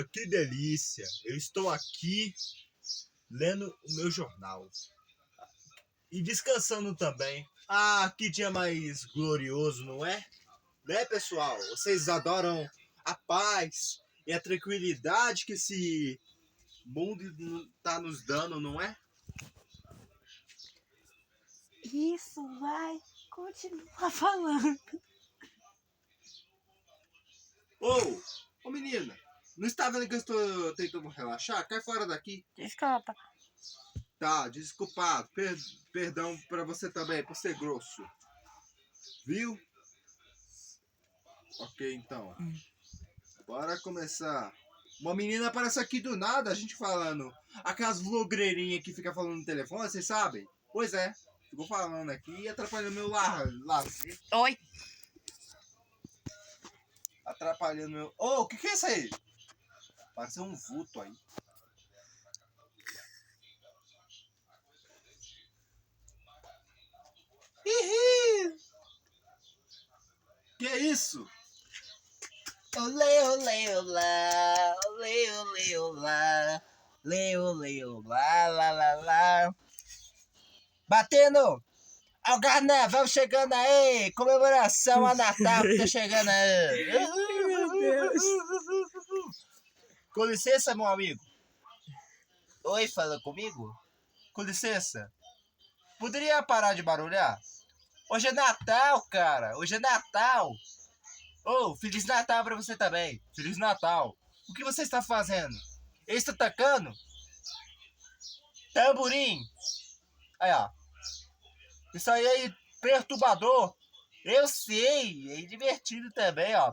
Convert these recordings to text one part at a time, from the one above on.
que delícia! Eu estou aqui lendo o meu jornal e descansando também. Ah, que dia mais glorioso, não é? Né, pessoal? Vocês adoram a paz e a tranquilidade que esse mundo está nos dando, não é? Isso vai continuar falando. Ô menina, não está vendo que eu estou tentando relaxar? Cai fora daqui. Desculpa. Tá, desculpado. Perdão pra você também, por ser grosso. Viu? Ok, então. Bora começar. Uma menina aparece aqui do nada, a gente falando. Aquelas vlogreirinhas que fica falando no telefone, vocês sabem? Pois é. Ficou falando aqui e atrapalhando meu lazer. Oi. Atrapalhando meu... Ô, o que é isso aí? Pareceu um vulto aí. Hihi! Que é isso? Olê, olê, olá. Olê, olê, olá. Olê, olê, olá, lá, lá, lá. Batendo! Ao carnaval chegando aí! Comemoração a Natal que tá chegando aí! Meu Deus. Com licença, meu amigo. Oi, fala comigo? Com licença. Poderia parar de barulhar? Hoje é Natal, cara. Hoje é Natal. Ô, Feliz Natal pra você também. Feliz Natal. O que você está fazendo? Ele está tocando? Tamborim. Aí, ó. Isso aí é perturbador. Eu sei. É divertido também, ó.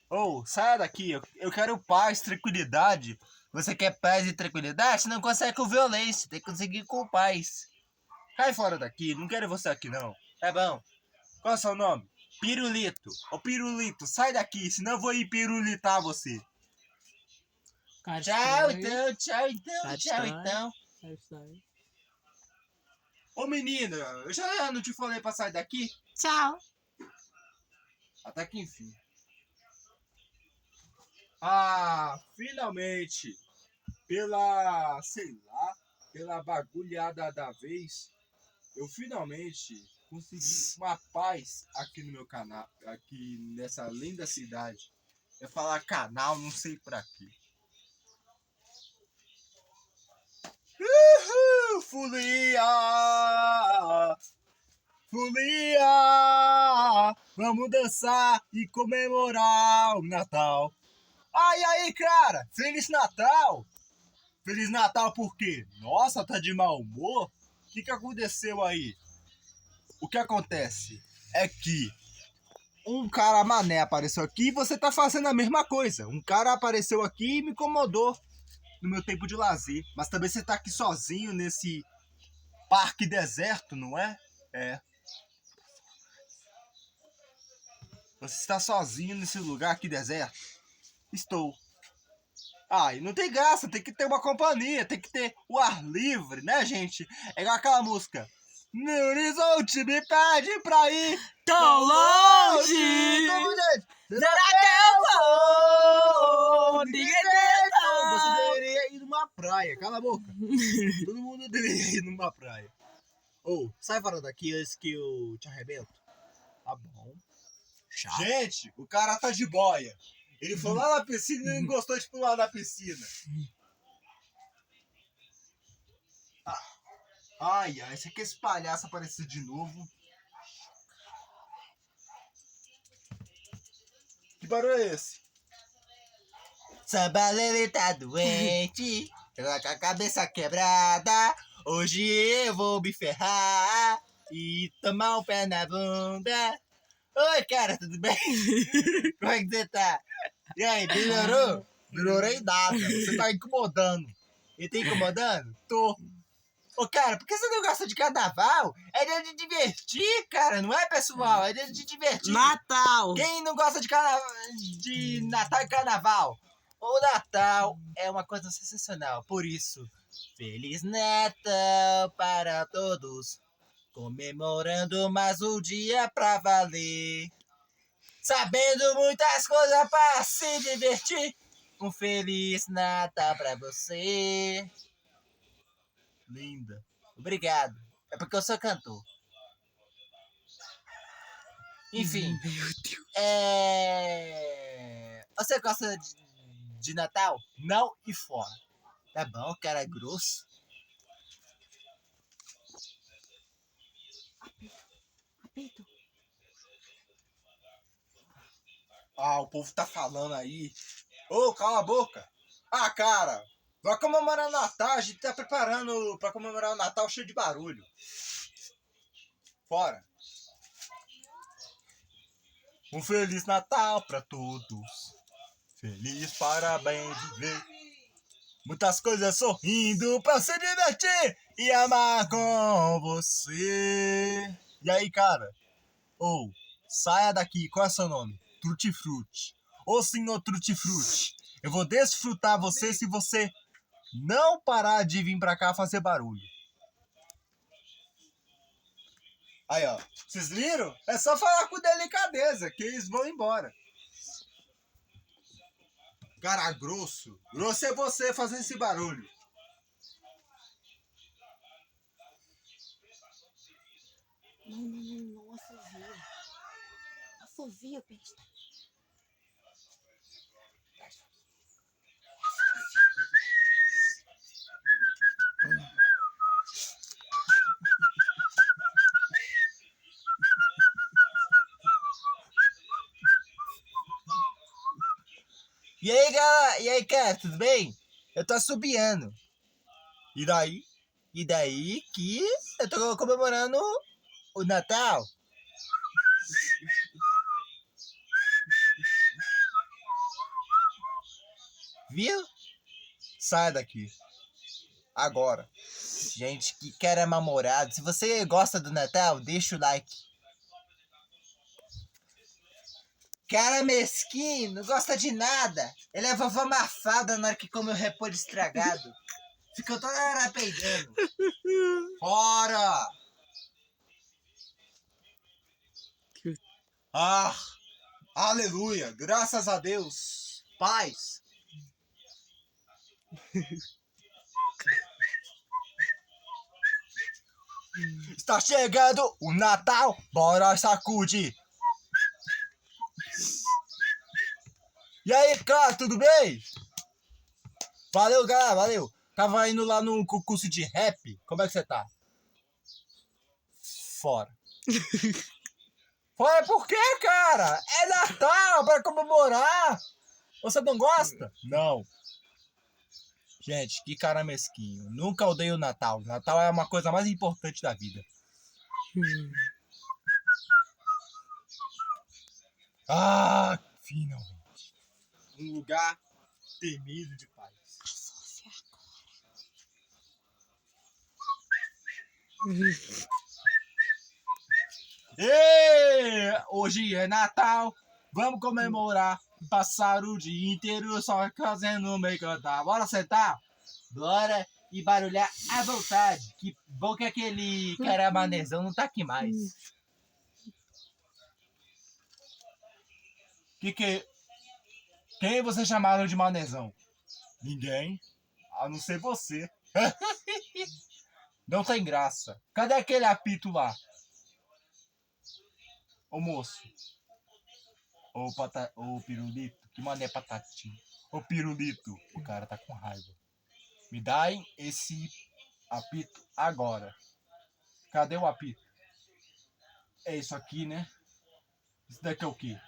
Ô, saia daqui. Eu quero paz, tranquilidade. Você quer paz e tranquilidade? Você não consegue com violência. Tem que conseguir com paz. Cai fora daqui. Não quero você aqui, não. Tá bom. Qual é o seu nome? Pirulito. Ô, Pirulito, sai daqui. Senão eu vou ir pirulitar você. Cara Tchau, estranho. então, tchau, então, Tá tchau, estranho. então. Cara estranho. Ô, menina, eu já não te falei pra sair daqui? Tchau. Até que enfim. Ah, finalmente, sei lá, pela bagulhada da vez, eu finalmente consegui uma paz aqui no meu canal, aqui nessa linda cidade. Eu falar canal, não sei pra quê. Uhul, folia! Folia! Vamos dançar e comemorar o Natal. Ai, aí, cara! Feliz Natal! Feliz Natal por quê? Nossa, tá de mau humor? O que aconteceu aí? O que acontece é que um cara mané apareceu aqui e você tá fazendo a mesma coisa. Um cara apareceu aqui e me incomodou no meu tempo de lazer. Mas também você tá aqui sozinho nesse parque deserto, não é? É. Você está sozinho nesse lugar aqui deserto? Estou. Ah, e não tem graça, tem que ter uma companhia, tem que ter o ar livre, né, gente? É igual aquela música. No horizonte me pede pra ir Tão longe! Como, gente? Será que eu vou? Ninguém tenta! Você deveria ir numa praia, cala a boca. Todo mundo deveria ir numa praia. Ou, sai fora daqui antes que eu te arrebento. Tá bom. Chato. Gente, o cara tá de boia. Ele foi lá na piscina e não gostou de pular na piscina. Ai, você quer esse palhaço aparecer de novo? Que barulho é esse? Sambalele tá doente, ela com a cabeça quebrada. Hoje eu vou me ferrar e tomar um pé na bunda. Oi, cara, tudo bem? Como é que você tá? E aí, melhorou? Melhorei nada. Você tá incomodando. Ele tá incomodando? Tô. Ô, cara, por que você não gosta de carnaval? É dia de divertir, cara, não é, pessoal? É dia de divertir. Natal! Quem não gosta de Natal e carnaval? O Natal é uma coisa sensacional, por isso, Feliz Natal para todos, comemorando mais um dia pra valer. sabendo muitas coisas pra se divertir. Um Feliz Natal pra você. Linda. Obrigado. É porque eu sou cantor. Enfim, Meu Deus. Você gosta de Natal? Não e fora. Tá bom, cara grosso. Apito. Ah, o povo tá falando aí. Ô, cala a boca. Ah, cara, vai comemorar o Natal. A gente tá preparando pra comemorar o Natal cheio de barulho. Fora. Um Feliz Natal pra todos. Feliz parabéns de ver. Muitas coisas sorrindo pra se divertir e amar com você. E aí, cara? Ou, saia daqui. Qual é seu nome? Tutti Frutti. Ô, senhor Tutti Frutti, eu vou desfrutar você se você não parar de vir pra cá fazer barulho. Aí, ó. Vocês viram? É só falar com delicadeza que eles vão embora. Cara grosso. Grosso é você fazendo esse barulho. Não assovia. Assovia, besta. E aí, galera? E aí, cara, tudo bem? Eu tô assobiando. E daí? E daí que eu tô comemorando o Natal. Viu? Sai daqui. Agora. Gente, que cara mal-humorado. Se você gosta do Natal, deixa o like. Cara mesquinho, não gosta de nada. Ele é a vovó Mafalda na hora que come o repolho estragado. Ficou toda hora peidando. Fora! Ah! Aleluia! Graças a Deus! Paz! Está chegando o Natal! Bora sacudir! E aí, cara, tudo bem? Valeu, galera, valeu! Tava indo lá no concurso de rap. Como é que você tá? Fora. Fora por quê, cara? É Natal, pra comemorar! Você não gosta? Não. Gente, que cara mesquinho. Nunca odeio o Natal. Natal é uma coisa mais importante da vida. Ah, finalmente. Um lugar temido de paz. Assovia Hoje é Natal. Vamos comemorar. Passar o dia inteiro só fazendo meio cantar. Bora sentar? Bora e barulhar à vontade. Que bom que aquele cara manezão não tá aqui mais. Quem você chamaram de manezão? Ninguém. A não ser você. Não tem graça. Cadê aquele apito lá? Ô moço. Ô pirulito. Que mané patatinho. Ô pirulito. O cara tá com raiva. Me dá esse apito agora. Cadê o apito? É isso aqui, né? Isso daqui é o quê?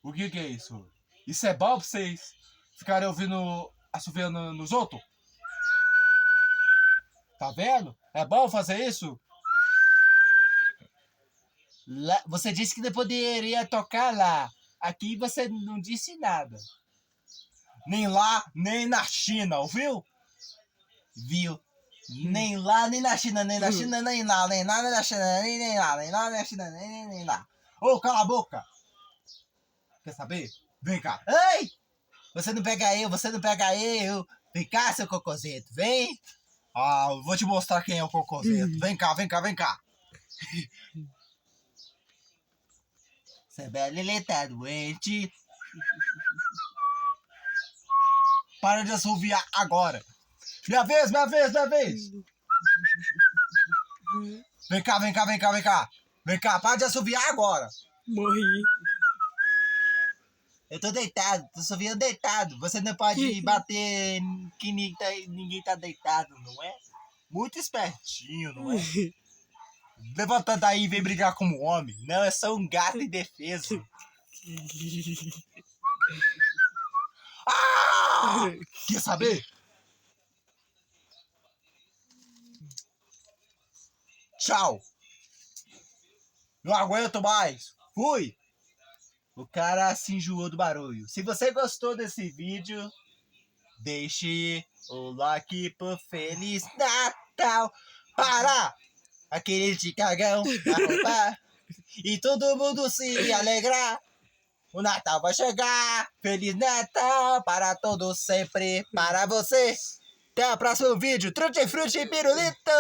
O que é isso? Isso é bom pra vocês ficarem ouvindo assoviando nos outros? Tá vendo? É bom fazer isso? Lá, você disse que não poderia tocar lá. Aqui você não disse nada. Nem lá, nem na China, ouviu? Viu? Nem lá, nem na China, nem na China, nem lá, nem lá, nem na China, nem lá, nem lá, nem na China, nem lá. Ô, cala a boca! Quer saber? Vem cá. Ei! Você não pega eu, você não pega eu. Vem cá, seu cocôzito, vem. Ah, eu vou te mostrar quem é o cocôzito. Vem cá, vem cá, vem cá. Isabela, ele tá doente. Para de assoviar agora. Minha vez, minha vez, minha vez. Vem cá, vem cá, vem cá, vem cá. Vem cá, para de assoviar agora. Morri. Eu tô deitado, tô só vendo deitado. Você não pode bater que ninguém tá deitado, não é? Muito espertinho, não é? Levanta daí e vem brigar como homem. Não, eu sou um gato indefeso. Ah! Quer saber? Tchau. Não aguento mais. Fui. O cara se enjoou do barulho. Se você gostou desse vídeo, deixe o like pro Feliz Natal para aquele de cagão na roupa e todo mundo se alegrar. O Natal vai chegar. Feliz Natal para todos sempre, para você. Até o próximo vídeo. Truti Frutti Pirulito.